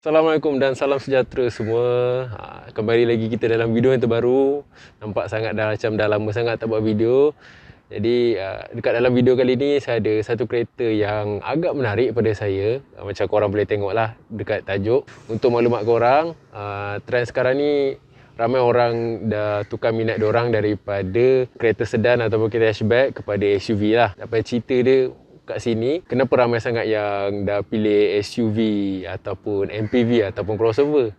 Assalamualaikum dan salam sejahtera semua. Kembali lagi kita dalam video yang terbaru. Nampak sangat macam dah lama sangat tak buat video. Jadi dekat dalam video kali ni saya ada satu kereta yang agak menarik pada saya. Macam korang boleh tengok lah dekat tajuk. Untuk maklumat korang, trend sekarang ni ramai orang dah tukar minat diorang daripada kereta sedan ataupun kereta hatchback kepada SUV lah. Dapat cerita dia kat sini, kenapa ramai sangat yang dah pilih SUV ataupun MPV ataupun crossover.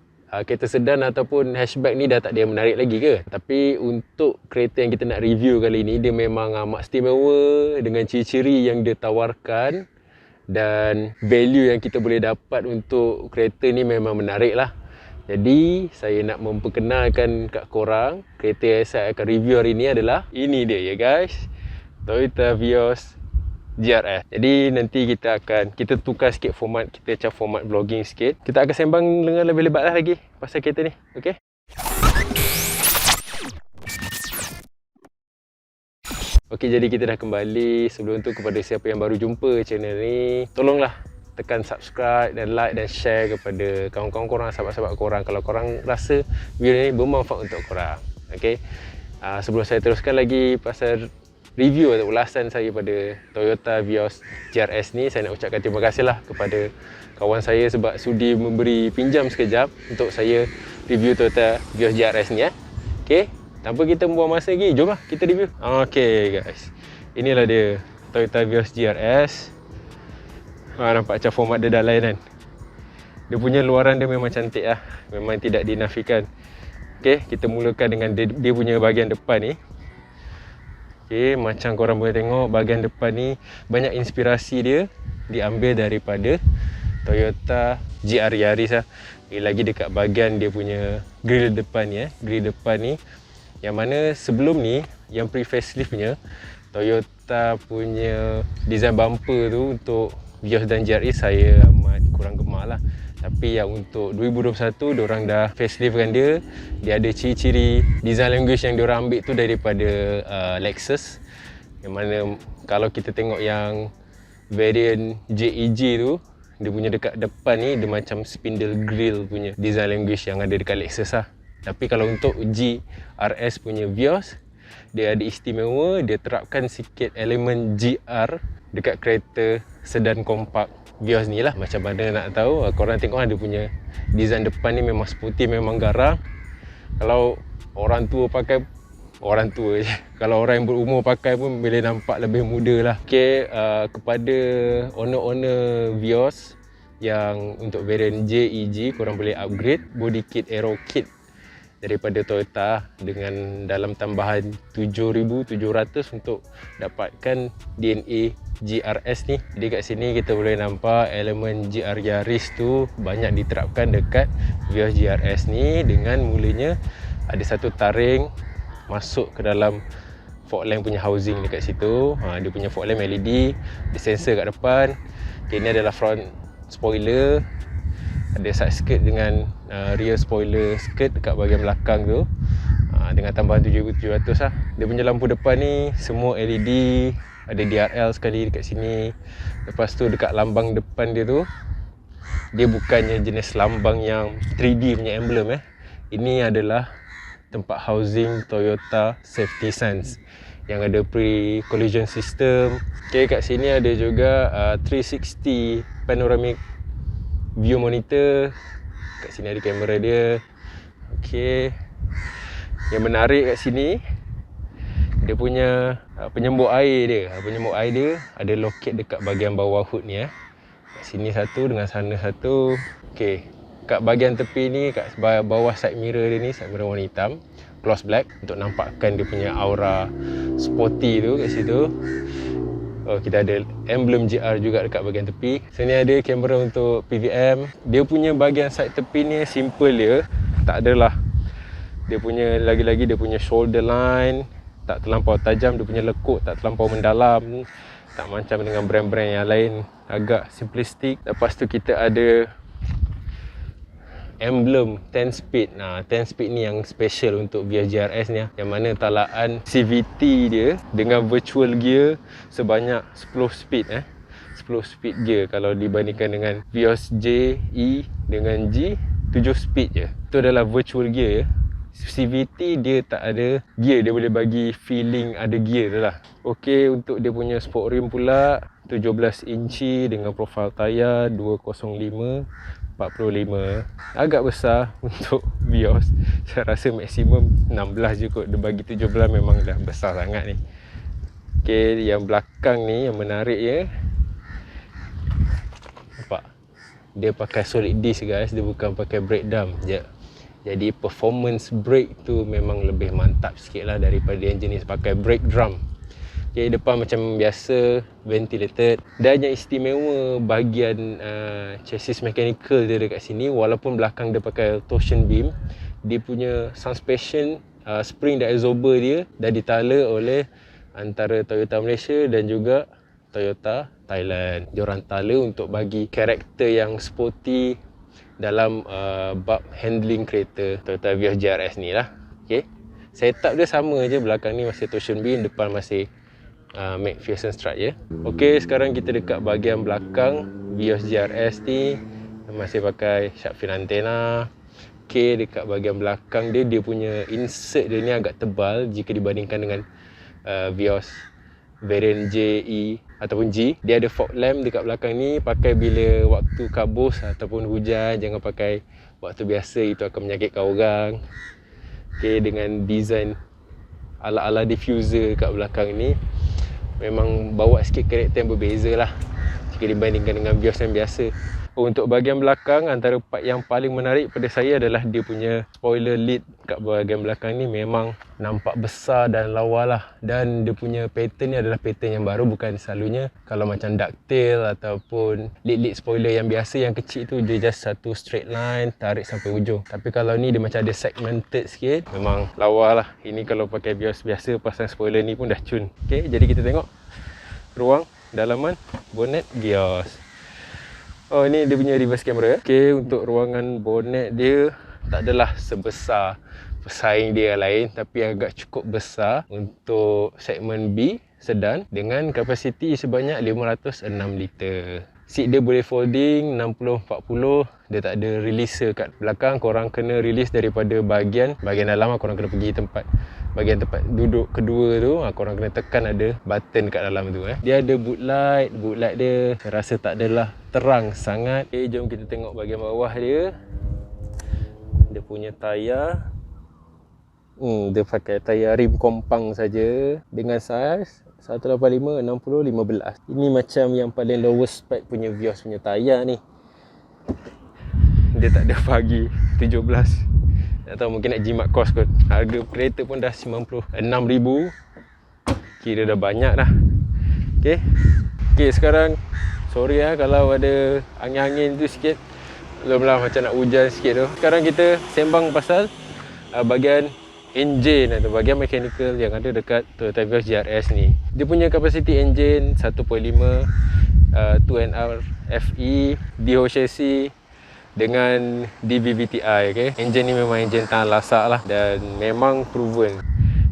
Kereta sedan ataupun hatchback ni dah tak ada yang menarik lagi ke? Tapi untuk kereta yang kita nak review kali ni, dia memang amat istimewa dengan ciri-ciri yang dia tawarkan dan value yang kita boleh dapat untuk kereta ni memang menarik lah. Jadi saya nak memperkenalkan kat korang, kereta yang saya akan review hari ni adalah ini dia ya guys, Toyota Vios GRS. Jadi nanti kita tukar sikit format, kita macam format vlogging sikit. Kita akan sembang dengan lebih lebat lah lagi pasal kereta ni, okey? Okey, jadi kita dah kembali. Sebelum tu, kepada siapa yang baru jumpa channel ni, tolonglah tekan subscribe dan like dan share kepada kawan-kawan korang, sahabat-sahabat korang kalau korang rasa video ni bermanfaat untuk korang. Okey? Sebelum saya teruskan lagi pasal review atau ulasan saya pada Toyota Vios GRS ni, saya nak ucapkan terima kasih lah kepada kawan saya sebab sudi memberi pinjam sekejap untuk saya review Toyota Vios GRS ni. Okay, tanpa kita membuang masa lagi, jom lah kita review. Okay guys, inilah dia Toyota Vios GRS. Nampak macam format dia dah lain kan. Dia punya luaran dia memang cantik lah, memang tidak dinafikan. Okay, kita mulakan dengan dia punya bahagian depan ni. Okay, macam korang boleh tengok, bahagian depan ni banyak inspirasi dia diambil daripada Toyota GR Yaris lah. Lagi dekat bahagian dia punya grill depan ni, grill depan ni, yang mana sebelum ni yang pre-facelift punya Toyota punya design bumper tu untuk Vios dan GRS saya amat kurang gemar lah. Tapi yang untuk 2021 diorang dah faceliftkan dia. Dia ada ciri-ciri design language yang diorang ambil tu daripada Lexus. Yang mana kalau kita tengok yang variant JEG tu, dia punya dekat depan ni dia macam spindle grille punya design language yang ada dekat Lexus lah. Tapi kalau untuk GRS punya Vios, dia ada istimewa, dia terapkan sikit elemen GR dekat kereta sedan kompak Vios ni lah. Macam mana nak tahu, korang tengok lah dia punya design depan ni memang sporty, memang garang. Kalau orang tua pakai, orang tua je, kalau orang yang berumur pakai pun boleh nampak lebih muda lah. Okay, kepada owner-owner Vios yang untuk variant JEG, korang boleh upgrade body kit, aero kit daripada Toyota dengan dalam tambahan 7,700 untuk dapatkan DNA GRS ni. Jadi kat sini kita boleh nampak elemen GR Yaris tu banyak diterapkan dekat Vios GRS ni, dengan mulanya ada satu taring masuk ke dalam fog lamp punya housing dekat situ. Dia punya fog lamp LED, ada sensor kat depan. Okay, ini adalah front spoiler. Ada side skirt dengan rear spoiler skirt dekat bahagian belakang tu, dengan tambahan 7,700 lah. Dia punya lampu depan ni semua LED, ada DRL sekali dekat sini. Lepas tu dekat lambang depan dia tu, dia bukannya jenis lambang yang 3D punya emblem Ini adalah tempat housing Toyota Safety Sense yang ada pre-collision system. Okay, kat sini ada juga 360 panoramic view monitor. Kat sini ada kamera dia. Okay, yang menarik kat sini, dia punya penyembur air dia. Penyembur air dia ada loket dekat bahagian bawah hood ni Kat sini satu, dengan sana satu. Okay, kat bahagian tepi ni, kat bawah side mirror dia ni, side mirror warna hitam, gloss black untuk nampakkan dia punya aura sporty tu kat situ. Kita ada emblem GR juga dekat bahagian tepi. Sini ada kamera untuk PVM. Dia punya bahagian side tepi ni simple dia, tak adalah dia punya, lagi-lagi dia punya shoulder line tak terlampau tajam, dia punya lekuk tak terlampau mendalam, tak macam dengan brand-brand yang lain, agak simplistic. Lepas tu kita ada emblem 10 speed. 10 speed ni yang special untuk Vios GRS ni, yang mana talaan CVT dia dengan virtual gear sebanyak 10 speed 10 speed je. Kalau dibandingkan dengan Vios J, E dengan G, 7 speed je. Itu adalah virtual gear ya. CVT dia tak ada gear, dia boleh bagi feeling ada gear tu lah. Okey, untuk dia punya sport rim pula 17 inci dengan profil tayar 205 45. Agak besar untuk Vios. Saya rasa maksimum 16 je kot. Dia bagi 17 memang dah besar sangat ni. Okey, yang belakang ni yang menarik ya. Nampak? Dia pakai solid disc guys, dia bukan pakai brake drum je. Jadi performance brake tu memang lebih mantap sikit lah daripada yang jenis pakai brake drum. Okay, depan macam biasa, ventilated. Dan yang istimewa bahagian chassis mechanical dia dekat sini, walaupun belakang dia pakai torsion beam, dia punya suspension spring dan absorber dia dah ditala oleh antara Toyota Malaysia dan juga Toyota Thailand. Diorang tala untuk bagi karakter yang sporty dalam bab handling kereta Toyota Vios JRS ni lah. Okay. Setup dia sama je, belakang ni masih torsion beam, depan masih McPherson strut je. Okay, sekarang kita dekat bahagian belakang Vios JRS ni masih pakai shark fin antena. Okay, dekat bahagian belakang dia, dia punya insert dia ni agak tebal jika dibandingkan dengan Vios variant J, E ataupun G. Dia ada fog lamp dekat belakang ni, pakai bila waktu kabus ataupun hujan, jangan pakai waktu biasa, itu akan menyakitkan orang. Okay, dengan design ala-ala diffuser kat belakang ni memang bawa sikit karakter yang berbeza lah jika dibandingkan dengan Vios yang biasa. Untuk bahagian belakang, antara part yang paling menarik pada saya adalah dia punya spoiler lid kat bahagian belakang ni memang nampak besar dan lawa lah. Dan dia punya pattern ni adalah pattern yang baru, bukan selalunya kalau macam ducktail ataupun lid spoiler yang biasa yang kecil tu dia just satu straight line tarik sampai ujung. Tapi kalau ni dia macam ada segmented sikit, memang lawa lah. Ini kalau pakai Vios biasa pasang spoiler ni pun dah cun. Okay, jadi kita tengok ruang dalaman bonnet Vios. Oh, ni dia punya reverse camera. Okay, untuk ruangan bonnet dia tak adalah sebesar pesaing dia lain, tapi agak cukup besar untuk segmen B sedan dengan kapasiti sebanyak 506 liter. Seat dia boleh folding 60-40. Dia tak ada releaser kat belakang. Korang kena release daripada bahagian dalam. Korang kena pergi bahagian tempat duduk kedua tu, korang kena tekan ada button kat dalam tu. Dia ada boot light dia saya rasa tak adalah terang sangat. Okay, jom kita tengok bahagian bawah dia. Dia punya tayar, dia pakai tayar rim kompang saja dengan saiz 185 60 15. Ini macam yang paling lowest spec punya Vios punya tayar ni. Dia tak ada bagi 17. Tak tahu, mungkin nak jimat kos kot. Harga kereta pun dah 96,000. Kira dah banyak dah. Okay, sekarang sorry kalau ada angin-angin tu sikit. Belum lah, macam nak hujan sikit tu. Sekarang kita sembang pasal bahagian engine atau bahagian mechanical yang ada dekat Toyota Vios JRS ni. Dia punya kapasiti engine 1.5 2NR FE Dio chassis dengan DVVTi. Okay, engine ni memang engine tahan lasak lah dan memang proven.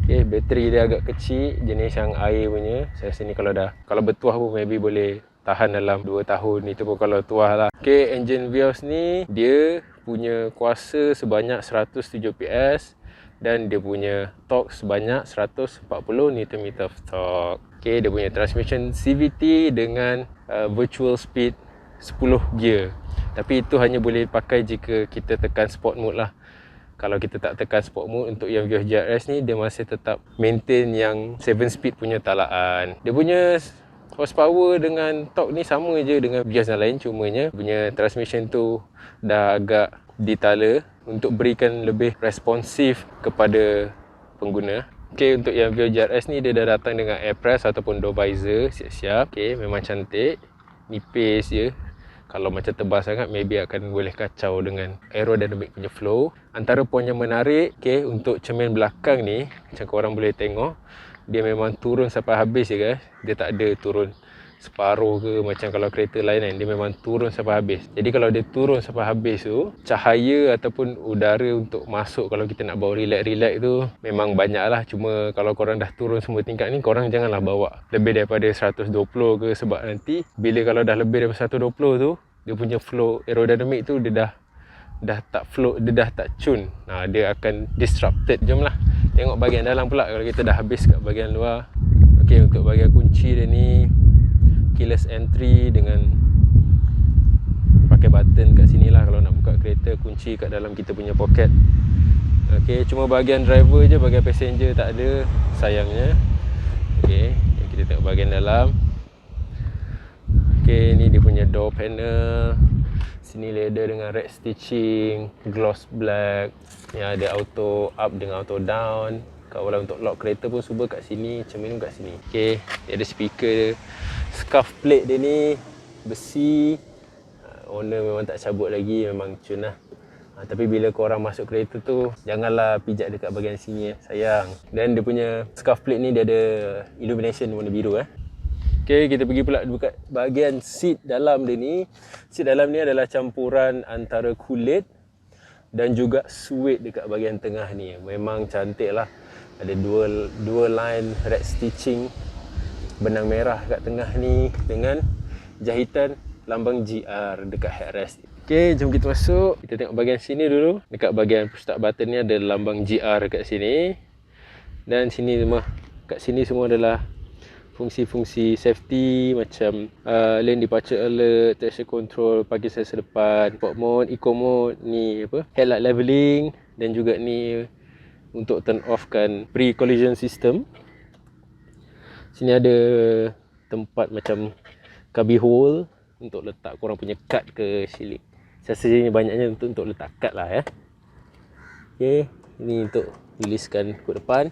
Okay, bateri dia agak kecil, jenis yang air punya. Saya rasa ni kalau bertuah pun maybe boleh tahan dalam 2 tahun. Itu pun kalau tuah lah. Okay, engine Vios ni dia punya kuasa sebanyak 107 PS dan dia punya torque sebanyak 140 Nm of torque. Okay, dia punya transmission CVT dengan virtual speed 10 gear. Tapi itu hanya boleh pakai jika kita tekan sport mode lah. Kalau kita tak tekan sport mode untuk yang Vios JRS ni, dia masih tetap maintain yang 7 speed punya talaan. Dia punya horsepower dengan torque ni sama je dengan Vios yang lain, cumanya punya transmission tu dah agak ditala untuk berikan lebih responsif kepada pengguna. Okay, untuk yang Vios JRS ni dia dah datang dengan air press ataupun door visor siap-siap. Okay, memang cantik, nipis je. Kalau macam tebal sangat maybe akan boleh kacau dengan aerodynamic punya flow. Antara poin yang menarik, okay, untuk cermin belakang ni, macam korang boleh tengok, dia memang turun sampai habis je guys. Dia tak ada turun separuh ke, macam kalau kereta lain kan, dia memang turun sampai habis. Jadi kalau dia turun sampai habis tu, cahaya ataupun udara untuk masuk kalau kita nak bawa relax tu memang banyak lah. Cuma kalau korang dah turun semua tingkat ni, korang janganlah bawa lebih daripada 120 ke, sebab nanti bila kalau dah lebih daripada 120 tu, dia punya flow aerodynamic tu dia dah tak flow, dia dah tak tune. Dia akan disrupted. Jom lah tengok bahagian dalam pula kalau kita dah habis kat bahagian luar. Okey, untuk bahagian kunci dia ni keyless entry dengan pakai button kat sini lah kalau nak buka kereta, kunci kat dalam kita punya poket. Okey, cuma bahagian driver je, bahagian passenger tak ada, sayangnya. Okey, kita tengok bahagian dalam. Okey, ni dia punya door panel. Sini leather dengan red stitching, gloss black. Ni ada auto up dengan auto down. Kalau untuk lock kereta pun cuba kat sini, cermin kat sini. Okey, dia ada speaker. Scuff plate dia ni besi. Owner memang tak cabut lagi, memang cun lah. Tapi bila korang masuk kereta tu, janganlah pijak dekat bahagian sini, sayang. Dan dia punya scuff plate ni dia ada illumination warna biru. Okay, kita pergi pula dekat bahagian seat dalam dia ni. Seat dalam ni adalah campuran antara kulit dan juga suede dekat bahagian tengah ni. Memang cantik lah. Ada dua line red stitching, benang merah kat tengah ni dengan jahitan lambang GR dekat headrest. Okay, jom kita masuk. Kita tengok bahagian sini dulu. Dekat bahagian push start button ni ada lambang GR kat sini. Dan sini semua, kat sini semua adalah fungsi-fungsi safety macam lane departure alert, traction control, parking sensor depan, sport mode, eco mode, ni apa, headlight leveling, dan juga ni untuk turn off kan pre-collision system. Sini ada tempat macam cubby hole untuk letak korang punya kad ke silik. Saya rasa ni banyaknya untuk letak kad lah ya. Okay, ni untuk riliskan kod depan.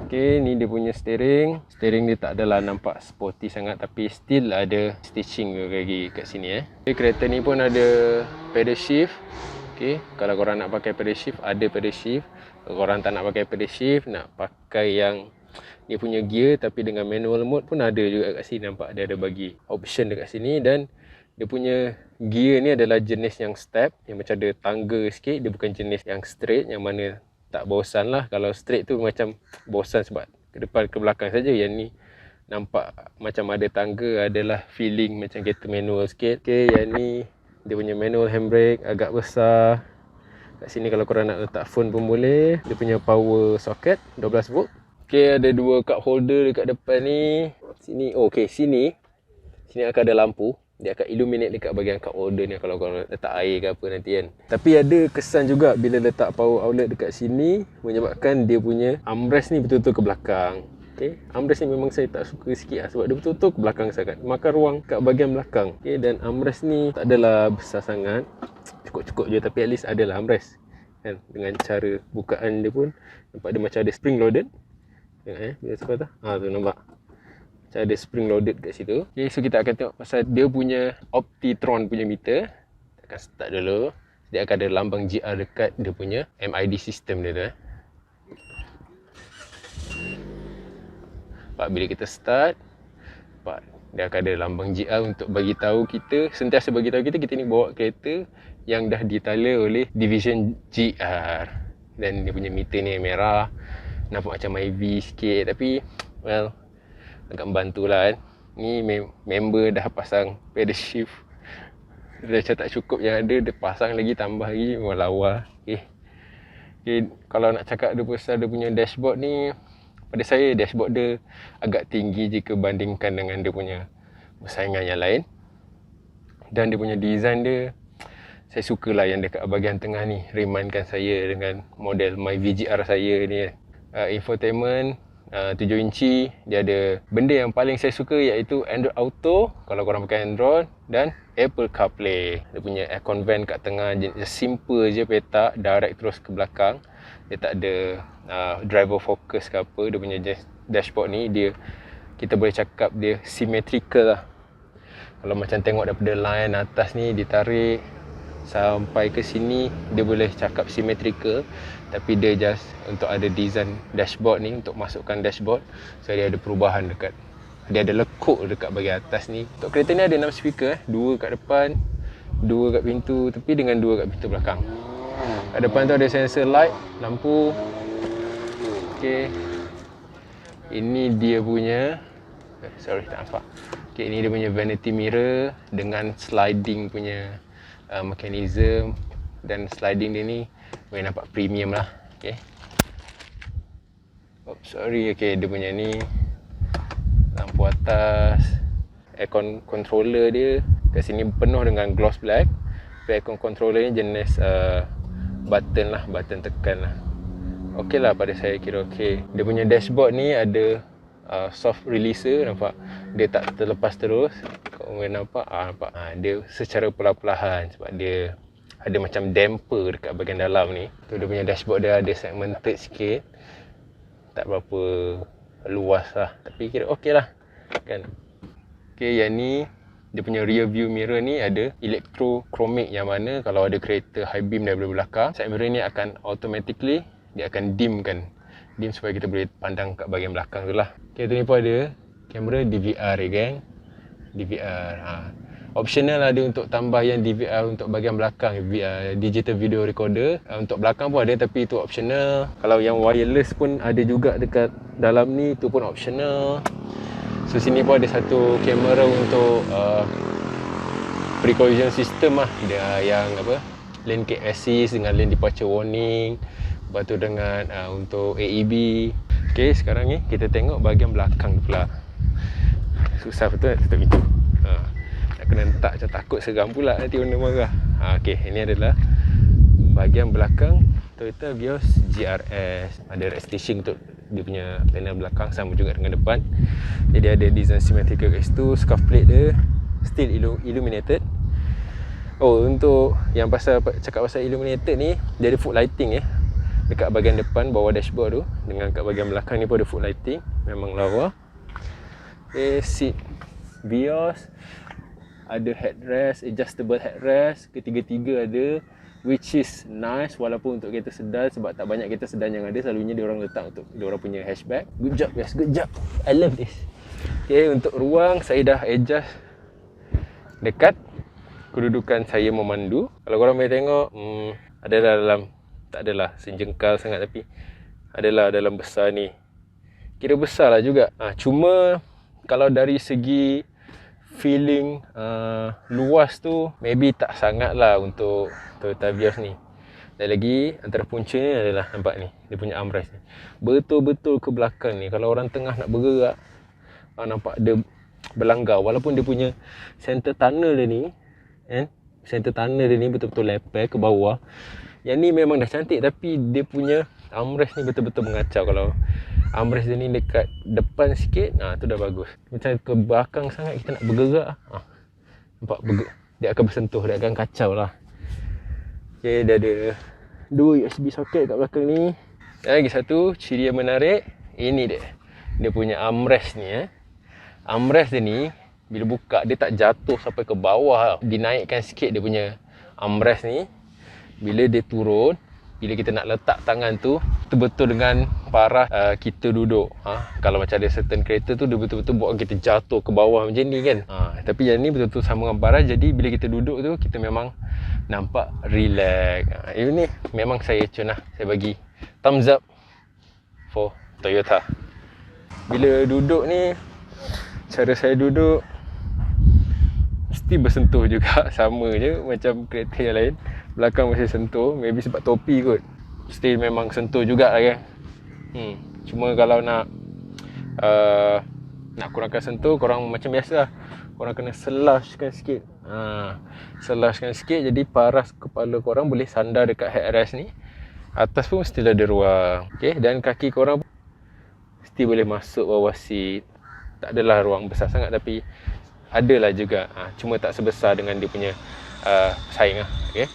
Okay, ni dia punya steering. Steering dia tak adalah nampak sporty sangat, tapi still ada stitching lagi kat sini Okay, kereta ni pun ada pedal shift. Okay, kalau korang nak pakai pedal shift, ada pedal shift. Kalau korang tak nak pakai pedal shift, nak pakai yang dia punya gear tapi dengan manual mode pun ada juga kat sini. Nampak dia ada bagi option dekat sini. Dan dia punya gear ni adalah jenis yang step, yang macam ada tangga sikit. Dia bukan jenis yang straight, yang mana tak bosan lah. Kalau straight tu macam bosan sebab ke depan ke belakang saja. Yang ni nampak macam ada tangga, adalah feeling macam kereta manual sikit. Okay, yang ni dia punya manual handbrake agak besar. Kat sini kalau korang nak letak phone pun boleh. Dia punya power socket 12 volt. Okay, ada dua cup holder dekat depan ni. Sini, okay, sini akan ada lampu. Dia akan illuminate dekat bahagian cup holder ni kalau korang letak air ke apa nanti kan. Tapi ada kesan juga bila letak power outlet dekat sini, menyebabkan dia punya armrest ni betul-betul ke belakang. Okay, armrest ni memang saya tak suka sikit lah, sebab dia betul-betul ke belakang sangat, makan ruang kat bahagian belakang. Okay, dan armrest ni tak adalah besar sangat, cukup-cukup je, tapi at least adalah armrest kan. Dengan cara bukaan dia pun nampak dia macam ada spring loaded. Tengok bila sekolah tu, tu nampak macam ada spring loaded kat situ. Okay, so kita akan tengok pasal dia punya Optitron punya meter. Kita akan start dulu. Dia akan ada lambang GR dekat dia punya MID system dia tu. Nampak bila kita start, nampak dia akan ada lambang GR untuk bagi tahu kita, sentiasa bagi tahu kita ni bawa kereta yang dah ditala oleh division GR. Dan dia punya meter ni merah, nampak macam IV sikit, tapi well, agak membantu lah kan. Ni member dah pasang pedal shift. Dia macam tak cukup yang ada, dia pasang lagi, tambah lagi, memang lawa. Okay, kalau nak cakap dia pasal dia punya dashboard ni, pada saya dashboard dia agak tinggi jika bandingkan dengan dia punya persaingan yang lain. Dan dia punya design dia, saya sukalah yang dekat bahagian tengah ni, remindkan saya dengan model My VGR saya ni. Infotainment 7 inci, dia ada benda yang paling saya suka iaitu Android Auto kalau korang pakai Android, dan Apple CarPlay. Dia punya aircon vent kat tengah, simple je, petak direct terus ke belakang. Dia tak ada driver focus ke apa. Dia punya dashboard ni, kita boleh cakap dia symmetrical lah. Kalau macam tengok daripada line atas ni, ditarik sampai ke sini, dia boleh cakap symmetrical. Tapi dia just untuk ada design dashboard ni, untuk masukkan dashboard, so dia ada perubahan dekat dia ada lekuk dekat bahagian atas ni. Untuk kereta ni ada 6 speaker, 2 kat depan, 2 kat pintu tepi dengan 2 kat pintu belakang. Kat depan tu ada sensor light, lampu. Okey. Ini dia punya sorry tak nampak. Okey, ini dia punya vanity mirror dengan sliding punya mechanism, dan sliding dia ni boleh nampak premium lah. Okey. Sorry. Okey, dia punya ni lampu atas, aircon controller dia kat sini penuh dengan gloss black. Aircon controller ni jenis button lah, button tekan lah. Okey lah, pada saya kira okey. Dia punya dashboard ni ada soft releaser, nampak dia tak terlepas terus. Kau boleh nampak nampak dia secara perlahan-lahan sebab dia ada macam damper dekat bahagian dalam ni. Tu dia punya dashboard dia ada segmented sikit, tak berapa luas lah, tapi kira okey lah kan. Okey, yang ni dia punya rear view mirror ni ada electrochromic, yang mana kalau ada kereta high beam daripada belakang, side mirror ni akan automatically dia akan dim supaya kita boleh pandang kat bahagian belakang tu lah. Okey, tu ni pun ada kamera DVR ya geng. DVR optional ada untuk tambah yang DVR untuk bahagian belakang, digital video recorder. Untuk belakang pun ada, tapi itu optional. Kalau yang wireless pun ada juga dekat dalam ni, tu pun optional. So sini pun ada satu kamera untuk pre-collision system lah. Dia yang lane keep assist dengan lane departure warning. Lepas tu dengan untuk AEB. Okay, sekarang ni kita tengok bahagian belakang pula. Susah betul nak tutup pintu. Nak kena letak macam takut seram pula nanti owner marah. Okay, ini adalah bahagian belakang Toyota Vios GRS. Ada rest station untuk dia punya panel belakang, sama juga dengan depan. Jadi ada design symmetrical X2, scuff plate dia still illuminated. Oh, untuk yang cakap pasal illuminated ni, dia ada foot lighting dekat bahagian depan bawah dashboard tu, dengan kat bahagian belakang ni pun ada foot lighting. Memang lawa. Seat Vios, ada headrest, adjustable headrest, ketiga-tiga ada, which is nice walaupun untuk kereta sedan, sebab tak banyak kereta sedan yang ada. Selalunya dia orang letak untuk dia orang punya hatchback. Good job guys, good job. I love this. Okay, untuk ruang saya dah adjust dekat kedudukan saya memandu. Kalau korang boleh tengok, adalah dalam, tak adalah sejengkal sangat, tapi adalah dalam besar ni. Kira besar lah juga. Cuma kalau dari segi feeling luas tu, maybe tak sangat lah untuk Toyota Vios ni. Dan lagi antara punca ni adalah, nampak ni, dia punya armrest ni betul-betul ke belakang ni. Kalau orang tengah nak bergerak, nampak dia berlanggar. Walaupun dia punya center tunnel dia ni, center tunnel dia ni betul-betul leper ke bawah. Yang ni memang dah cantik, tapi dia punya armrest ni betul-betul mengacau. Kalau armrest dia ni dekat depan sikit, tu dah bagus. Macam ke belakang sangat kita nak bergerak, nampak dia akan bersentuh, dia akan kacau lah. Okay, dia ada 2 USB socket kat belakang ni. Dan lagi satu ciri yang menarik, ini dia punya armrest ni. Armrest dia ni bila buka, dia tak jatuh sampai ke bawah. Dinaikkan sikit dia punya armrest ni. Bila dia turun, bila kita nak letak tangan tu, betul-betul dengan parah kita duduk. Kalau macam ada certain kereta tu, dia betul-betul buat kita jatuh ke bawah macam ni kan. Tapi yang ni betul-betul sama dengan parah. Jadi bila kita duduk tu, kita memang nampak relax. Ini memang saya cun lah. Saya bagi thumbs up for Toyota. Bila duduk ni, cara saya duduk mesti bersentuh juga. Sama je macam kereta yang lain. Belakang masih sentuh, maybe sebab topi kot. Still memang sentuh juga lah kan. Cuma kalau nak kurangkan sentuh, korang macam biasa lah, korang kena slushkan sikit. Slushkan sikit, jadi paras kepala korang boleh sandar dekat headrest ni. Atas pun still ada ruang. Okay, dan kaki korang still boleh masuk bawah seat. Tak adalah ruang besar sangat, tapi adalah juga. Cuma tak sebesar dengan dia punya pesaing lah. Okay,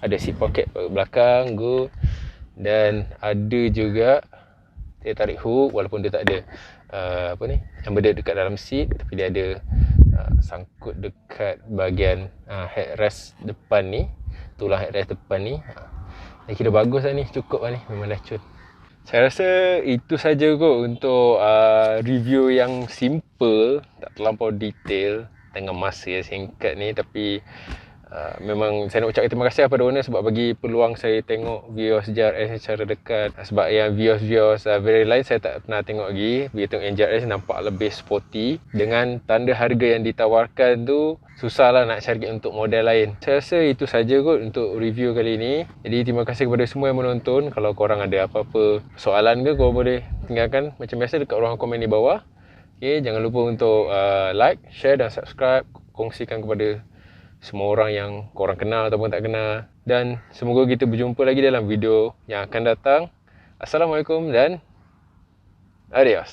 ada seat pocket belakang, good. Dan ada juga dia tarik hook, walaupun dia tak ada embedded dekat dalam seat, tapi dia ada sangkut dekat bahagian headrest depan ni, tulang headrest depan ni. Dah kira bagus lah ni, cukup lah ni, memang dah cun. Saya rasa itu saja kot untuk review yang simple, tak terlampau detail dengan masa yang singkat ni. Tapi memang saya nak ucapkan terima kasih kepada owner sebab bagi peluang saya tengok Vios JRS secara dekat. Sebab yang Vios very lain saya tak pernah tengok lagi. Bila tengok yang JRS nampak lebih sporty. Dengan tanda harga yang ditawarkan tu, susahlah nak cari untuk model lain. Saya rasa itu saja kot untuk review kali ini. Jadi terima kasih kepada semua yang menonton. Kalau korang ada apa-apa soalan ke, korang boleh tinggalkan macam biasa dekat ruang komen di bawah. Okay, jangan lupa untuk like, share dan subscribe. Kongsikan kepada semua orang yang korang kenal ataupun tak kenal. Dan semoga kita berjumpa lagi dalam video yang akan datang. Assalamualaikum dan adios.